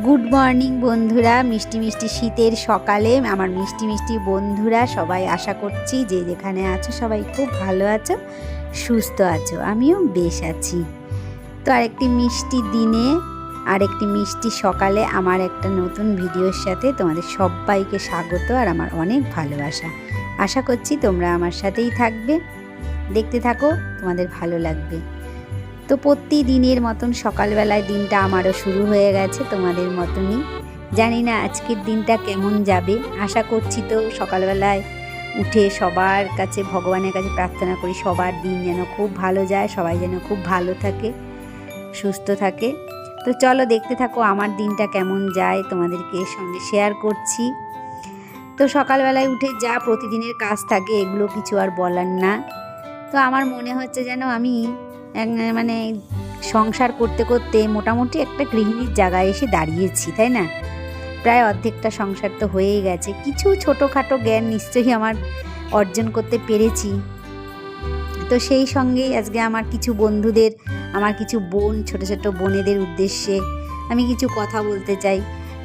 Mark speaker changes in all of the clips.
Speaker 1: Good morning বন্ধুরা, মিষ্টি মিষ্টি শীতের সকালে আমার মিষ্টি মিষ্টি বন্ধুরা সবাই আশা করছি যে যেখানে আছো সবাই খুব ভালো আছো, সুস্থ আছো। আমিও বেশ আছি। তো আরেকটি মিষ্টি দিনে আরেকটি মিষ্টি সকালে আমার একটা নতুন ভিডিওর সাথে তোমাদের সবাইকে স্বাগত আর আমার অনেক ভালোবাসা। আশা করছি তোমরা আমার সাথেই থাকবে, দেখতে থাকো, তোমাদের ভালো লাগবে। তো প্রতিদিনের মতন সকালবেলায় দিনটা আমারও শুরু হয়ে গেছে তোমাদের মতনই। জানি না আজকের দিনটা কেমন যাবে। আশা করছি তো সকালবেলায় উঠে সবার কাছে ভগবানের কাছে প্রার্থনা করি সবার দিন যেন খুব ভালো যায়, সবাই যেন খুব ভালো থাকে, সুস্থ থাকে। তো চলো দেখতে থাকো আমার দিনটা কেমন যায়, তোমাদেরকে সঙ্গে শেয়ার করছি। তো সকালবেলায় উঠে যা প্রতিদিনের কাজ থাকে এগুলো কিছু আর বলার না। তো আমার মনে হচ্ছে যেন আমি মানে সংসার করতে করতে মোটামুটি একটা গৃহিণীর জায়গায় এসে দাঁড়িয়েছি, তাই না? প্রায় অর্ধেকটা সংসার তো হয়েই গেছে। কিছু ছোটোখাটো জ্ঞান নিশ্চয়ই আমার অর্জন করতে পেরেছি। তো সেই সঙ্গেই আজকে আমার কিছু বন্ধুদের, আমার কিছু বোন, ছোট ছোট বোনেদের উদ্দেশ্যে আমি কিছু কথা বলতে চাই।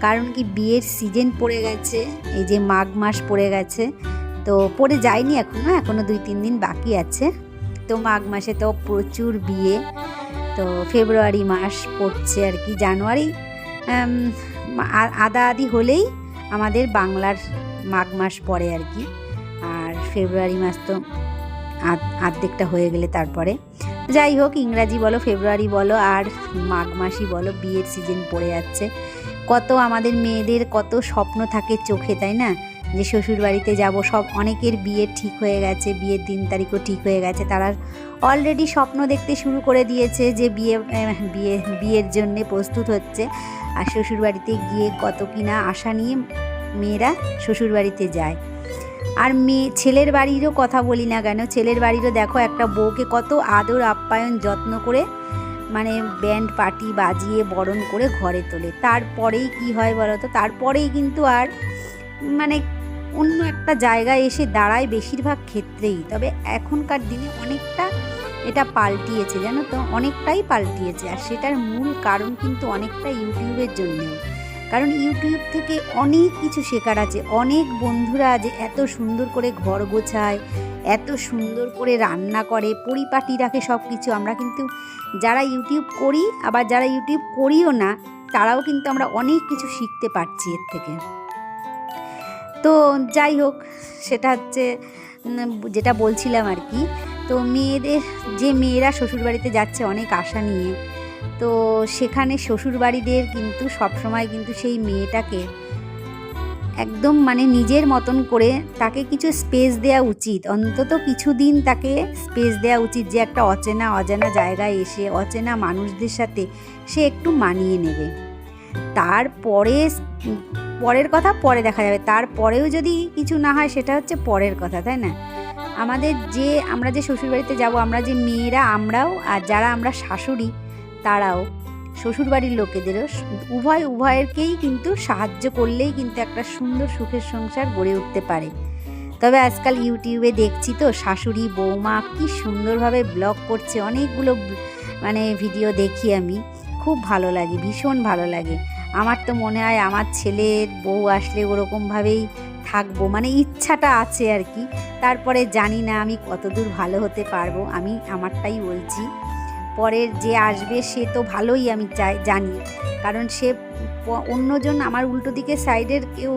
Speaker 1: কারণ কি, বিয়ের সিজন পড়ে গেছে, এই যে মাঘ মাস পড়ে গেছে, তো পড়ে যায়নি এখনও 2-3 দিন বাকি আছে। তো মাঘ মাসে তো প্রচুর বিয়ে। তো ফেব্রুয়ারি মাস পড়ছে আর কি, জানুয়ারি আদা আদি হলেই আমাদের বাংলার মাঘ মাস পড়ে আর কি। আর ফেব্রুয়ারি মাস তো আর্ধেকটা হয়ে গেলে তারপরে, যাই হোক, ইংরাজি বলো, ফেব্রুয়ারি বলো আর মাঘ মাসই বলো, বিয়ের সিজন পড়ে যাচ্ছে। কত আমাদের মেয়েদের কত স্বপ্ন থাকে চোখে, তাই না? যে শ্বশুর বাড়িতে যাব, সব অনেকের বিয়ে ঠিক হয়ে গেছে, বিয়ের দিন তারিখও ঠিক হয়ে গেছে, তারা অলরেডি স্বপ্ন দেখতে শুরু করে দিয়েছে যে বিয়ের জন্যে প্রস্তুত হচ্ছে। আর শ্বশুর বাড়িতে গিয়ে কত কিনা আশা নিয়ে মেয়েরা শ্বশুর বাড়িতে যায়। আর ছেলের বাড়িরও কথা বলি না কেন, ছেলের বাড়িরও দেখো একটা বউকে কত আদর আপ্যায়ন যত্ন করে, মানে ব্যান্ড পার্টি বাজিয়ে বরণ করে ঘরে তোলে। তারপরেই কি হয় বলো তো, তারপরেই কিন্তু আর মানে অন্য একটা জায়গায় এসে দাঁড়ায় বেশিরভাগ ক্ষেত্রেই। তবে এখনকার দিনে অনেকটা এটা পাল্টিয়েছে, জানো তো, অনেকটাই পাল্টিয়েছে। আর সেটার মূল কারণ কিন্তু অনেকটা ইউটিউবের জন্যেও। কারণ ইউটিউব থেকে অনেক কিছু শেখার আছে। অনেক বন্ধুরা যে এত সুন্দর করে ঘর গোছায়, এত সুন্দর করে রান্না করে, পরিপাটি রাখে সব কিছু, আমরা কিন্তু যারা ইউটিউব করি, আবার যারা ইউটিউব করিও না, তারাও কিন্তু আমরা অনেক কিছু শিখতে পারছি এর থেকে। তো যাই হোক, সেটা হচ্ছে যেটা বলছিলাম আর কি। তো মেয়েরা শ্বশুরবাড়িতে যাচ্ছে অনেক আশা নিয়ে, তো সেখানে শ্বশুরবাড়িদের কিন্তু সবসময় কিন্তু সেই মেয়েটাকে একদম মানে নিজের মতন করে তাকে কিছু স্পেস দেওয়া উচিত। অন্তত কিছুদিন তাকে স্পেস দেওয়া উচিত, যে একটা অজানা জায়গায় এসে অচেনা মানুষদের সাথে সে একটু মানিয়ে নেবে। পরের কথা পরে দেখা যাবে। তারপরেও যদি কিছু না হয় সেটা হচ্ছে পরের কথা, তাই না? আমরা যে শ্বশুরবাড়িতে যাব, আমরা যে মেয়েরা, আমরাও, আর যারা আমরা শাশুড়ি তারাও শ্বশুরবাড়ির লোকেদেরও উভয়েরকেই কিন্তু সাহায্য করলেই কিন্তু একটা সুন্দর সুখের সংসার গড়ে উঠতে পারে। তবে আজকাল ইউটিউবে দেখছি তো শাশুড়ি বৌমা কি সুন্দরভাবে ব্লগ করছে, অনেকগুলো মানে ভিডিও দেখি আমি, খুব ভালো লাগে, ভীষণ ভালো লাগে। আমার তো মনে হয় আমার ছেলের বউ আসলে ওরকমভাবেই থাকবো, মানে ইচ্ছাটা আছে আর কি। তারপরে জানি না আমি কতদূর ভালো হতে পারবো, আমি আমারটাই বলছি। পরের যে আসবে সে তো ভালোই আমি জানি, কারণ সে অন্যজন, আমার উল্টো দিকে সাইডের কেউ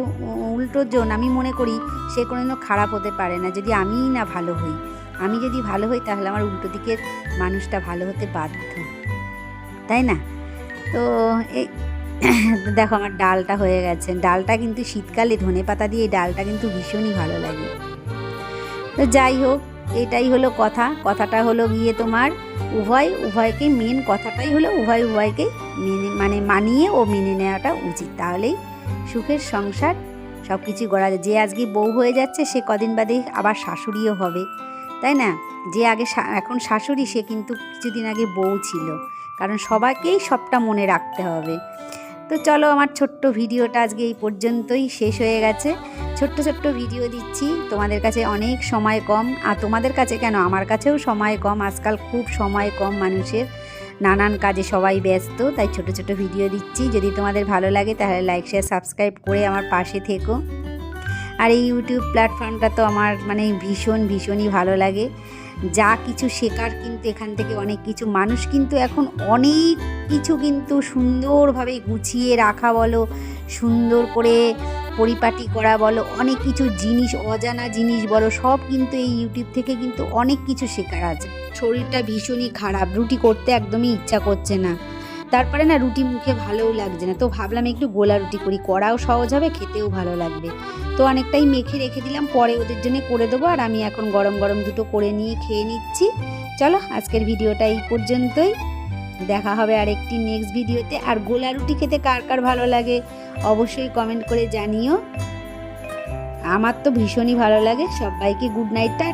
Speaker 1: উল্টোজন, আমি মনে করি সে কোনোদিনও খারাপ হতে পারে না যদি আমিই না ভালো হই। আমি যদি ভালো হই তাহলে আমার উল্টো দিকের মানুষটা ভালো হতে বাধ্য, তাই না? তো এই দেখো আমার ডালটা হয়ে গেছে। ডালটা কিন্তু শীতকালে ধনেপাতা দিয়ে ডালটা কিন্তু ভীষণই ভালো লাগে। তো যাই হোক, এটাই হলো কথাটা হলো গিয়ে তোমার উভয়কে মেন কথাটাই হলো উভয়কে মানিয়ে ও মেনে নেওয়াটা উচিত। তাহলেই সুখের সংসার সব কিছু গড়া যায়। যে আজকে বউ হয়ে যাচ্ছে সে কদিন বাদে আবার শাশুড়িও হবে, তাই না? যে এখন শাশুড়ি সে কিন্তু কিছুদিন আগে বউ ছিল, কারণ সবাইকেই সবটা মনে রাখতে হবে। তো চলো, আমার ছোট্ট ভিডিওটা আজকে এই পর্যন্তই শেষ হয়ে গেছে। ছোট্ট ভিডিও দিচ্ছি, তোমাদের কাছে অনেক সময় কম। আর তোমাদের কাছে কেন, আমার কাছেও সময় কম, আজকাল খুব সময় কম মানুষের। নানান কাজে সবাই ব্যস্ত, তাই ছোট ছোট ভিডিও দিচ্ছি। যদি তোমাদের ভালো লাগে তাহলে লাইক শেয়ার সাবস্ক্রাইব করে আমার পাশে থেকো। আর এই ইউটিউব প্ল্যাটফর্মটা তো আমার মানে ভীষণই ভালো লাগে। যা কিছু শেখার কিন্তু এখান থেকে অনেক কিছু, মানুষ কিন্তু এখন অনেক কিছু কিন্তু সুন্দরভাবে গুছিয়ে রাখা বলো, সুন্দর করে পরিপাটি করা বলো, অনেক কিছু জিনিস, অজানা জিনিস বলো, সব কিন্তু এই ইউটিউব থেকে কিন্তু অনেক কিছু শেখার আছে। শরীরটা ভীষণই খারাপ, রুটি করতে একদমই ইচ্ছা করছে না, তারপরে না রুটি মুখে ভালোও লাগছে না, তো ভাবলাম একটু গোলা রুটি করি, করাও সহজ হবে, খেতেও ভালো লাগবে। তো অনেকটাই মেখে রেখে দিলাম, পরে ওদের জন্য করে দেবো। আর আমি এখন গরম গরম দুটো করে নিয়ে খেয়ে নিচ্ছি। চলো আজকের ভিডিওটা এই পর্যন্তই, দেখা হবে আর একটি নেক্সট ভিডিওতে। আর গোলা রুটি খেতে কার কার ভালো লাগে অবশ্যই কমেন্ট করে জানিও। আমার তো ভীষণই ভালো লাগে। সবাইকে গুড নাইট, টাটা।